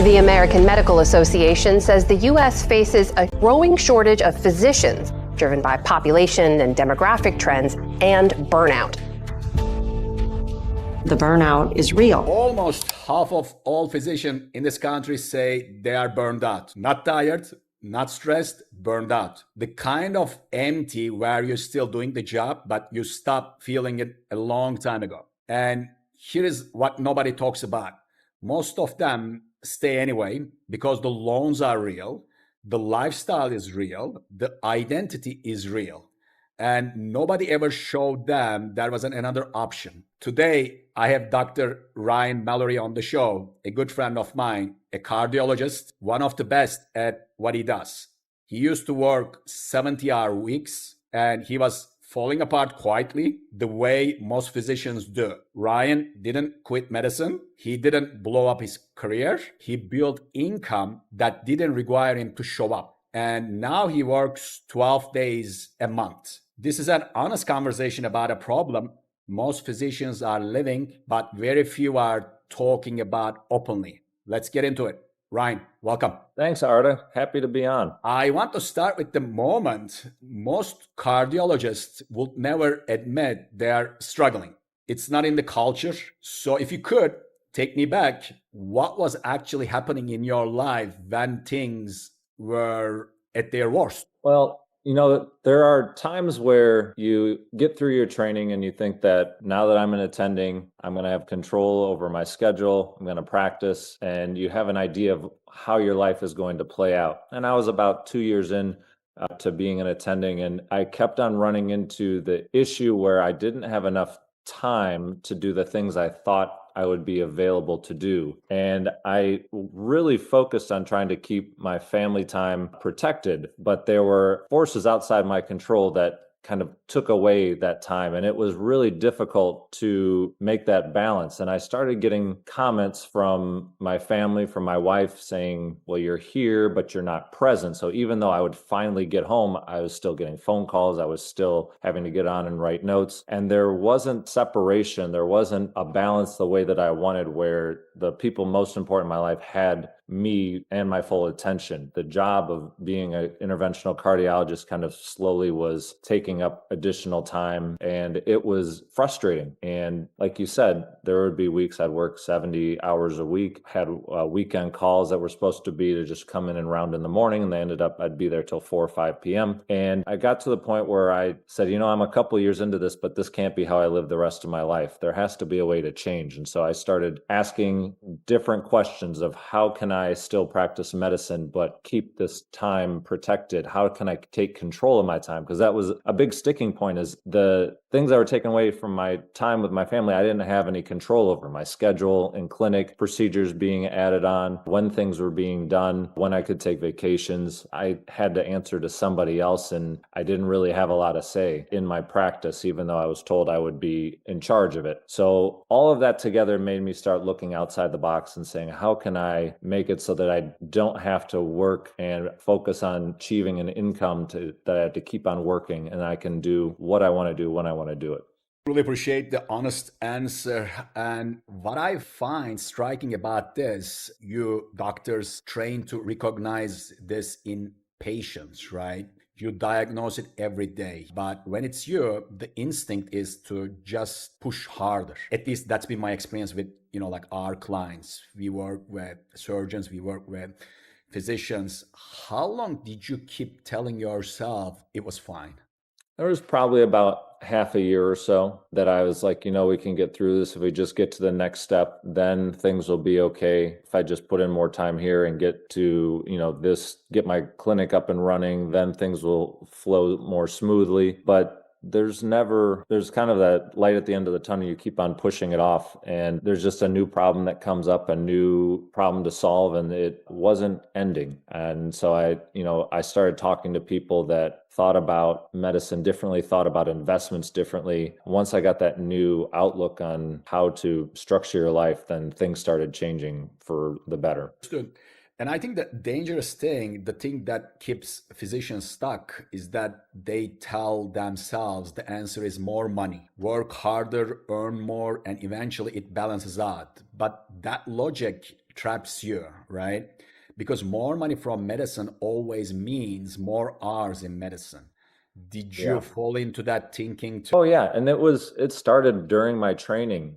The American Medical Association says the U.S. faces a growing shortage of physicians, driven by population and demographic trends and burnout. The burnout is real. Almost half of all physicians in this country say they are burned out. Not tired, not stressed, burned out. The kind of empty where you're still doing the job, but you stopped feeling it a long time ago. And here is what nobody talks about. Most of them stay anyway because the loans are real, the lifestyle is real, the identity is real. And nobody ever showed them there was another option. Today, I have Dr. Ryan Mallory on the show, a good friend of mine, a cardiologist, one of the best at what he does. He used to work 70-hour weeks, and he was falling apart quietly the way most physicians do. Ryan didn't quit medicine. He didn't blow up his career. He built income that didn't require him to show up. And now he works 12 days a month. This is an honest conversation about a problem most physicians are living, but very few are talking about openly. Let's get into it. Ryan, welcome. Thanks, Arda. Happy to be on. I want to start with the moment most cardiologists would never admit they're struggling. It's not in the culture. So if you could take me back, what was actually happening in your life when things were at their worst? Well, there are times where you get through your training and you think that now that I'm an attending, I'm going to have control over my schedule, I'm going to practice, and you have an idea of how your life is going to play out. And I was about 2 years in to being an attending, and I kept on running into the issue where I didn't have enough time to do the things I thought I would be available to do. And I really focused on trying to keep my family time protected, but there were forces outside my control that kind of took away that time. And it was really difficult to make that balance. And I started getting comments from my family, from my wife saying, well, you're here, but you're not present. So even though I would finally get home, I was still getting phone calls. I was still having to get on and write notes. And there wasn't separation. There wasn't a balance the way that I wanted, where the people most important in my life had me and my full attention. The job of being an interventional cardiologist kind of slowly was taking up additional time, and it was frustrating. And like you said, there would be weeks I'd work 70 hours a week, had weekend calls that were supposed to be to just come in and round in the morning, and they ended up I'd be there till 4 or 5 p.m. And I got to the point where I said, I'm a couple years into this, but this can't be how I live the rest of my life. There has to be a way to change. And so I started asking different questions of how can I still practice medicine, but keep this time protected? How can I take control of my time? Because that was a big sticking point, is the things that were taken away from my time with my family, I didn't have any control over. My schedule in clinic, procedures being added on, when things were being done, when I could take vacations. I had to answer to somebody else, and I didn't really have a lot of say in my practice, even though I was told I would be in charge of it. So all of that together made me start looking outside the box and saying, how can I make it so that I don't have to work and focus on achieving an income that I have to keep on working, and I can do what I want to do when I want to do it. Really appreciate the honest answer. And what I find striking about this, you doctors train to recognize this in patients, right? You diagnose it every day. But when it's you, the instinct is to just push harder. At least that's been my experience with, like our clients. We work with surgeons, we work with physicians. How long did you keep telling yourself it was fine? There was probably about half a year or so that I was like, we can get through this. If we just get to the next step, then things will be okay. If I just put in more time here and get to, get my clinic up and running, then things will flow more smoothly. But there's kind of that light at the end of the tunnel. You keep on pushing it off, and there's just a new problem that comes up, a new problem to solve, and it wasn't ending. And so I started talking to people that thought about medicine differently, thought about investments differently. Once I got that new outlook on how to structure your life, then things started changing for the better. Understood. And I think the dangerous thing, the thing that keeps physicians stuck, is that they tell themselves the answer is more money, work harder, earn more, and eventually it balances out. But that logic traps you, right? Because more money from medicine always means more hours in medicine. Did you Yeah. fall into that thinking too? Oh yeah, and it started during my training.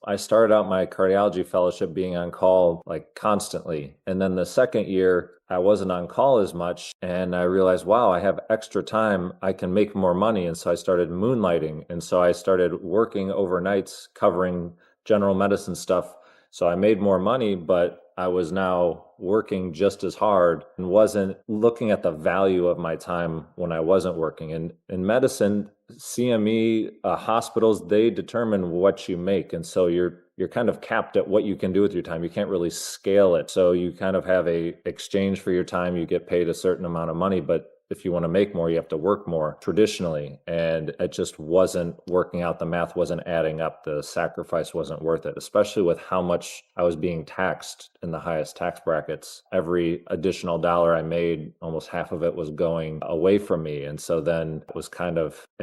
I started out my cardiology fellowship being on call like constantly, and then the second year I wasn't on call as much, and I realized, wow, I have extra time, I can make more money, and so I started moonlighting, and so I started working overnights covering general medicine stuff. So I made more money, but I was now working just as hard and wasn't looking at the value of my time when I wasn't working. And in medicine, CME hospitals, they determine what you make, and so you're kind of capped at what you can do with your time. You can't really scale it. So you kind of have a exchange for your time. You get paid a certain amount of money, but if you want to make more, you have to work more traditionally. And it just wasn't working out. The math wasn't adding up. The sacrifice wasn't worth it, especially with how much I was being taxed in the highest tax brackets. Every additional dollar I made, almost half of it was going away from me. And so then it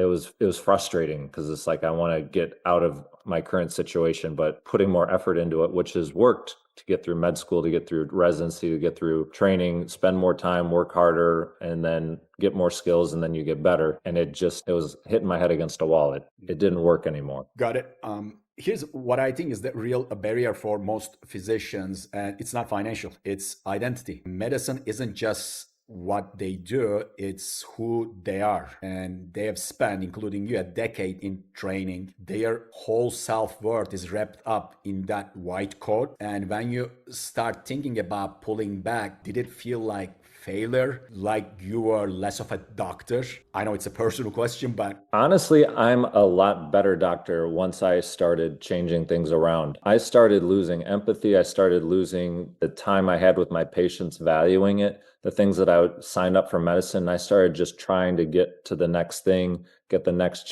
was it was frustrating because it's like I want to get out of my current situation, but putting more effort into it, which has worked to get through med school, to get through residency, to get through training, spend more time, work harder, and then get more skills, and then you get better. And it was hitting my head against a wall. It didn't work anymore. Got it. Here's what I think is the real barrier for most physicians, and it's not financial, it's identity. Medicine isn't just what they do, it's who they are. And they have spent, including you, a decade in training. Their whole self-worth is wrapped up in that white coat. And when you start thinking about pulling back, did it feel like failure, like you were less of a doctor? I know it's a personal question, but honestly, I'm a lot better doctor once I started changing things around. I started losing empathy. I started losing the time I had with my patients, valuing it, the things that I would sign up for medicine. I started just trying to get to the next thing, get the next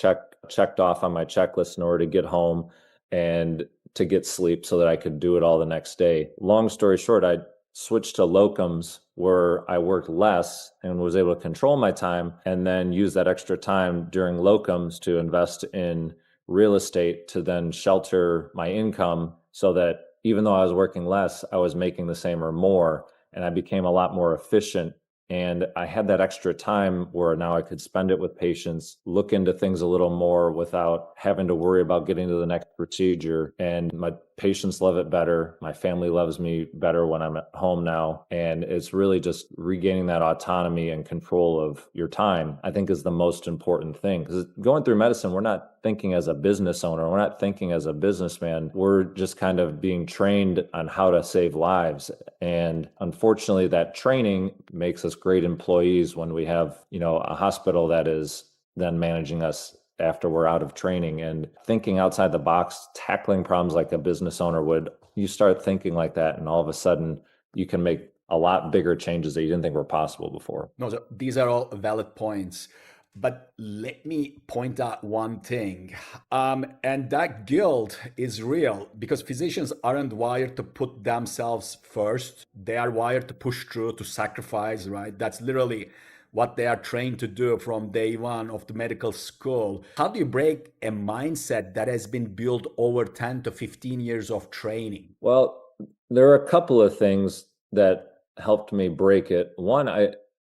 checked off on my checklist in order to get home and to get sleep so that I could do it all the next day. Long story short, I switched to locums where I worked less and was able to control my time and then use that extra time during locums to invest in real estate to then shelter my income so that even though I was working less, I was making the same or more, and I became a lot more efficient. And I had that extra time where now I could spend it with patients, look into things a little more without having to worry about getting to the next procedure. And my patients love it better. My family loves me better when I'm at home now. And it's really just regaining that autonomy and control of your time, I think, is the most important thing. Because going through medicine, we're not thinking as a business owner. We're not thinking as a businessman. We're just kind of being trained on how to save lives. And unfortunately, that training makes us great employees when we have, a hospital that is then managing us after we're out of training. And thinking outside the box, tackling problems like a business owner would, you start thinking like that, and all of a sudden you can make a lot bigger changes that you didn't think were possible before. no, so these are all valid points. But let me point out one thing. And that guilt is real because physicians aren't wired to put themselves first. They are wired to push through, to sacrifice, right? That's literally what they are trained to do from day one of the medical school. How do you break a mindset that has been built over 10 to 15 years of training? Well, there are a couple of things that helped me break it. One,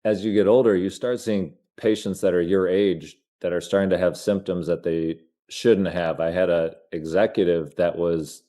as you get older, you start seeing patients that are your age that are starting to have symptoms that they shouldn't have. I had a executive that was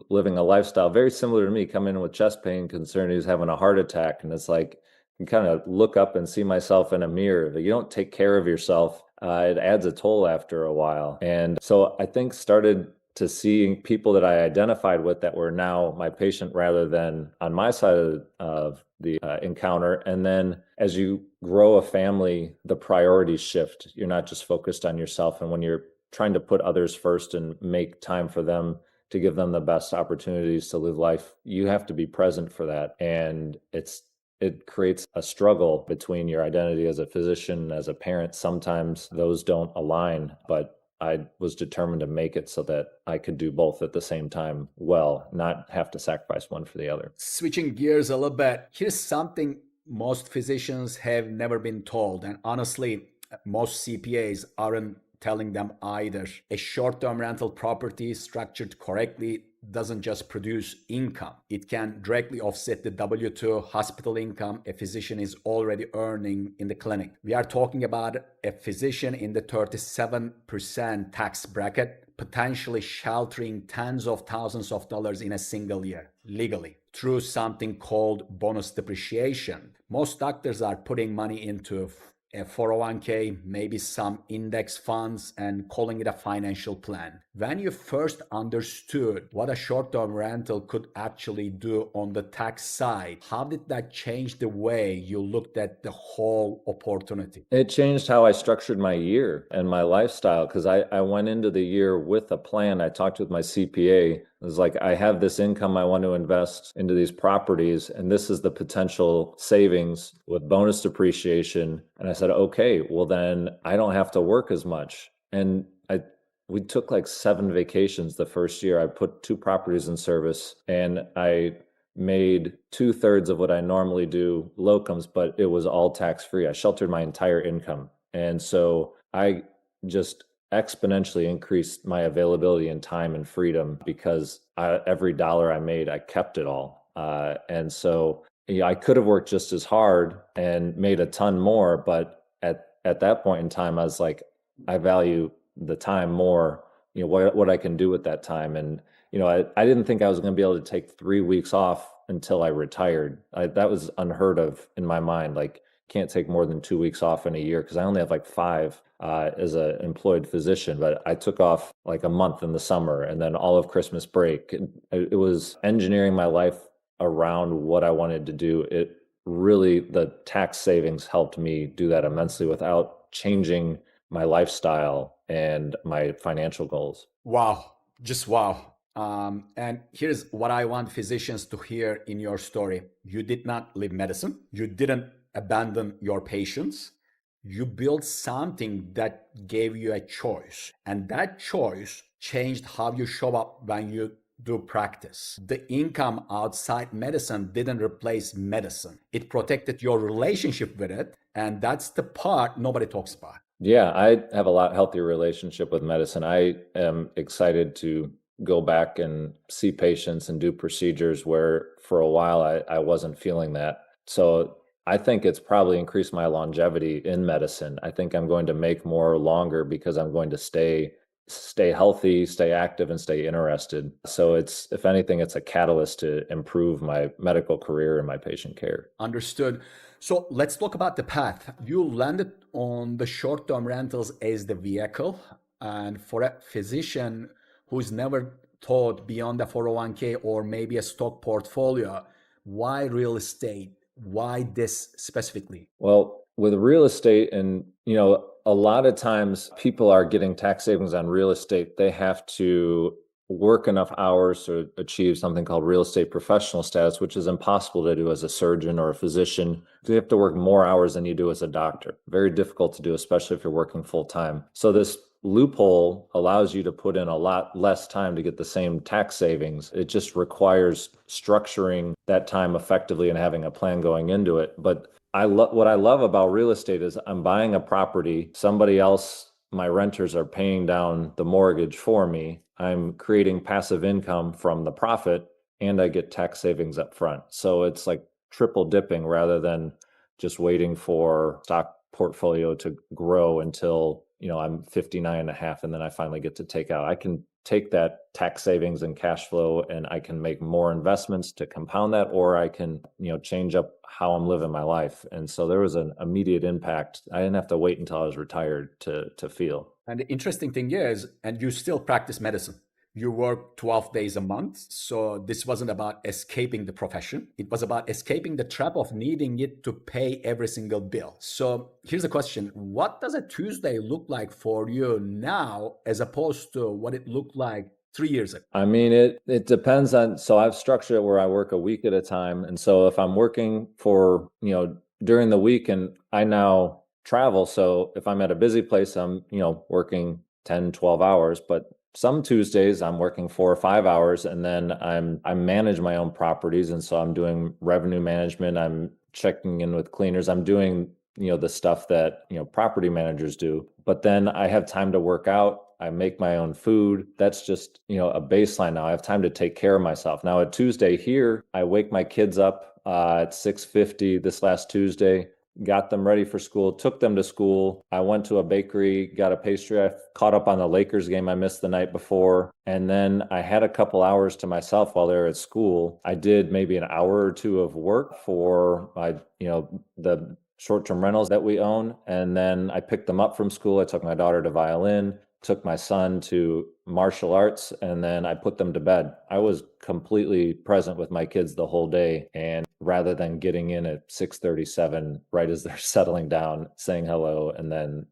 living a lifestyle very similar to me, coming in with chest pain concern. He was having a heart attack, and it's like you kind of look up and see myself in a mirror. If you don't take care of yourself, it adds a toll after a while. And so I think started to seeing people that I identified with that were now my patient rather than on my side of the encounter. And then as you grow a family, the priorities shift. You're not just focused on yourself. And when you're trying to put others first and make time for them to give them the best opportunities to live life, you have to be present for that. And it creates a struggle between your identity as a physician, as a parent. Sometimes those don't align, but I was determined to make it so that I could do both at the same time well, not have to sacrifice one for the other. Switching gears a little bit, here's something most physicians have never been told, and honestly, most CPAs aren't telling them either. A short-term rental property structured correctly doesn't just produce income. It can directly offset the W-2 hospital income a physician is already earning in the clinic. We are talking about a physician in the 37% tax bracket, potentially sheltering tens of thousands of dollars in a single year, legally, through something called bonus depreciation. Most doctors are putting money into a 401k, maybe some index funds, and calling it a financial plan. When you first understood what a short-term rental could actually do on the tax side, how did that change the way you looked at the whole opportunity? It changed how I structured my year and my lifestyle because I went into the year with a plan. I talked with my CPA. It was like, I have this income I want to invest into these properties, and this is the potential savings with bonus depreciation. And I said, okay, well, then I don't have to work as much. And we took like 7 vacations the first year. I put 2 properties in service, and I made 2/3 of what I normally do locums, but it was all tax-free. I sheltered my entire income. And so I just exponentially increased my availability and time and freedom because every dollar I made, I kept it all. And so I could have worked just as hard and made a ton more, but at that point in time, I was like, I value the time more, what I can do with that time. And I didn't think I was going to be able to take 3 weeks off until I retired. That was unheard of in my mind. Like, can't take more than 2 weeks off in a year because I only have like 5 as an employed physician. But I took off like a month in the summer and then all of Christmas break. It was engineering my life around what I wanted to do. It really, the tax savings helped me do that immensely without changing my lifestyle and my financial goals. Wow, just wow. And here's what I want physicians to hear in your story. You did not leave medicine. You didn't abandon your patients. You built something that gave you a choice. And that choice changed how you show up when you do practice. The income outside medicine didn't replace medicine. It protected your relationship with it. And that's the part nobody talks about. Yeah, I have a lot healthier relationship with medicine. I am excited to go back and see patients and do procedures where for a while I wasn't feeling that. So I think it's probably increased my longevity in medicine. I think I'm going to make more longer because I'm going to stay healthy, stay active, and stay interested. So it's, if anything, it's a catalyst to improve my medical career and my patient care. Understood. So let's talk about the path. You landed on the short-term rentals as the vehicle. And for a physician who's never thought beyond the 401k or maybe a stock portfolio, why real estate? Why this specifically? Well, with real estate, and a lot of times people are getting tax savings on real estate. They have to work enough hours to achieve something called real estate professional status, which is impossible to do as a surgeon or a physician. You have to work more hours than you do as a doctor. Very difficult to do, especially if you're working full time. So this loophole allows you to put in a lot less time to get the same tax savings. It just requires structuring that time effectively and having a plan going into it. But what I love about real estate is I'm buying a property, somebody else, my renters are paying down the mortgage for me. I'm creating passive income from the profit, and I get tax savings up front. So it's like triple dipping rather than just waiting for stock portfolio to grow until I'm 59 and a half and then I finally get to take out. I can take that tax savings and cash flow and I can make more investments to compound that, or I can change up how I'm living my life. And so there was an immediate impact. I didn't have to wait until I was retired to feel. And the interesting thing is, and you still practice medicine. You work 12 days a month. So this wasn't about escaping the profession. It was about escaping the trap of needing it to pay every single bill. So here's the question. What does a Tuesday look like for you now as opposed to what it looked like 3 years ago? I mean, it depends on, so I've structured it where I work a week at a time. And so if I'm working for, during the week, and I now travel. So if I'm at a busy place, I'm, working 10, 12 hours, but some Tuesdays I'm working 4 or 5 hours, and then I manage my own properties. And so I'm doing revenue management. I'm checking in with cleaners. I'm doing the stuff that, property managers do. But then I have time to work out. I make my own food. That's just, a baseline now. I have time to take care of myself. Now at Tuesday here, I wake my kids up at 6:50 this last Tuesday, got them ready for school, took them to school. I went to a bakery, got a pastry. I caught up on the Lakers game I missed the night before. And then I had a couple hours to myself while they were at school. I did maybe an hour or two of work for the short-term rentals that we own. And then I picked them up from school. I took my daughter to violin, took my son to martial arts, and then I put them to bed. I was completely present with my kids the whole day. And rather than getting in at 6:37, right as they're settling down, saying hello, and then,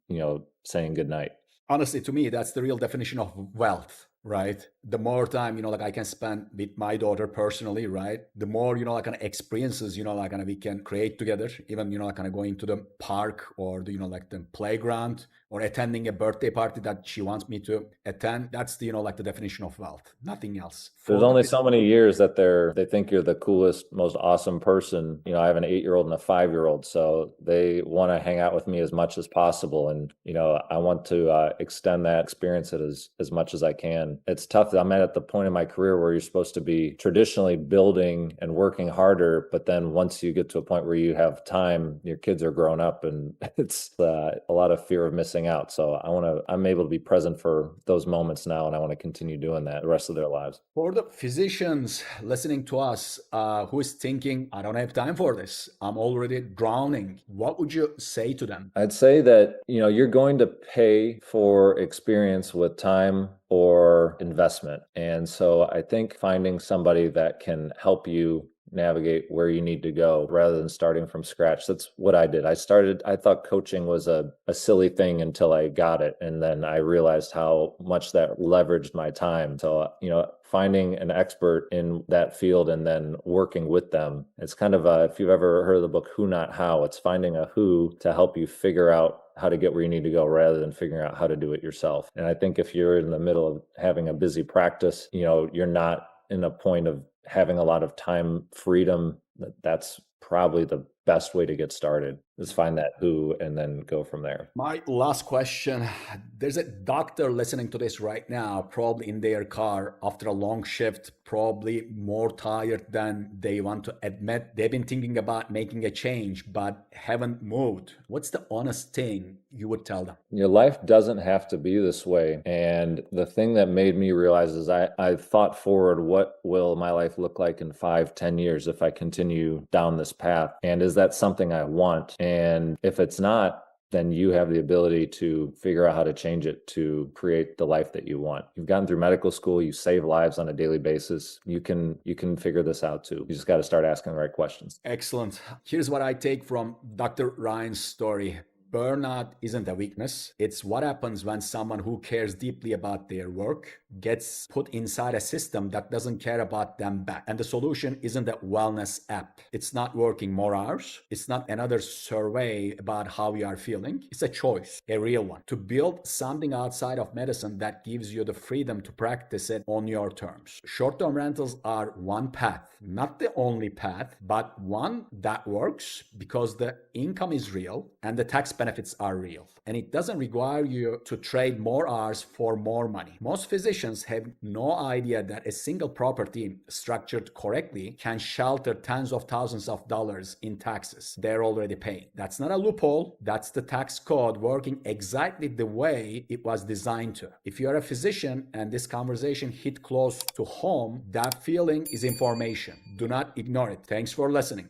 saying goodnight. Honestly, to me, that's the real definition of wealth, right? The more time, I can spend with my daughter personally, right? The more, kind of experiences, kind of we can create together, even, kind of going to the park or the, the playground or attending a birthday party that she wants me to attend. That's the, the definition of wealth, nothing else. There's only so many years that they think you're the coolest, most awesome person. I have an 8-year-old and a 5-year-old, so they want to hang out with me as much as possible. And, I want to extend that experience as much as I can. It's tough. I'm at the point in my career where you're supposed to be traditionally building and working harder, but then once you get to a point where you have time, your kids are grown up, and it's a lot of fear of missing out. So I'm able to be present for those moments now, and I want to continue doing that the rest of their lives. For the physicians listening to us, who is thinking, I don't have time for this, I'm already drowning, what would you say to them? I'd say that, you're going to pay for experience with time or investment. And so I think finding somebody that can help you navigate where you need to go rather than starting from scratch. That's what I did. I thought coaching was a silly thing until I got it. And then I realized how much that leveraged my time. So, finding an expert in that field and then working with them. It's kind of if you've ever heard of the book, Who Not How, it's finding a who to help you figure out how to get where you need to go rather than figuring out how to do it yourself. And I think if you're in the middle of having a busy practice, you're not in a point of having a lot of time freedom. That's probably the best way to get started, is find that who and then go from there. My last question. There's a doctor listening to this right now, probably in their car after a long shift, probably more tired than they want to admit. They've been thinking about making a change, but haven't moved. What's the honest thing you would tell them? Your life doesn't have to be this way. And the thing that made me realize is I thought forward, what will my life look like in 5-10 years if I continue down this path? And is that something I want? And if it's not, then you have the ability to figure out how to change it to create the life that you want. You've gotten through medical school, you save lives on a daily basis. You can figure this out too. You just got to start asking the right questions. Excellent. Here's what I take from Dr. Ryan's story. Burnout isn't a weakness. It's what happens when someone who cares deeply about their work gets put inside a system that doesn't care about them back. And the solution isn't a wellness app. It's not working more hours. It's not another survey about how you are feeling. It's a choice, a real one, to build something outside of medicine that gives you the freedom to practice it on your terms. Short-term rentals are one path, not the only path, but one that works because the income is real and the tax benefits are real. And it doesn't require you to trade more hours for more money. Most physicians have no idea that a single property structured correctly can shelter tens of thousands of dollars in taxes they're already paying. That's not a loophole. That's the tax code working exactly the way it was designed to. If you're a physician and this conversation hit close to home, that feeling is information. Do not ignore it. Thanks for listening.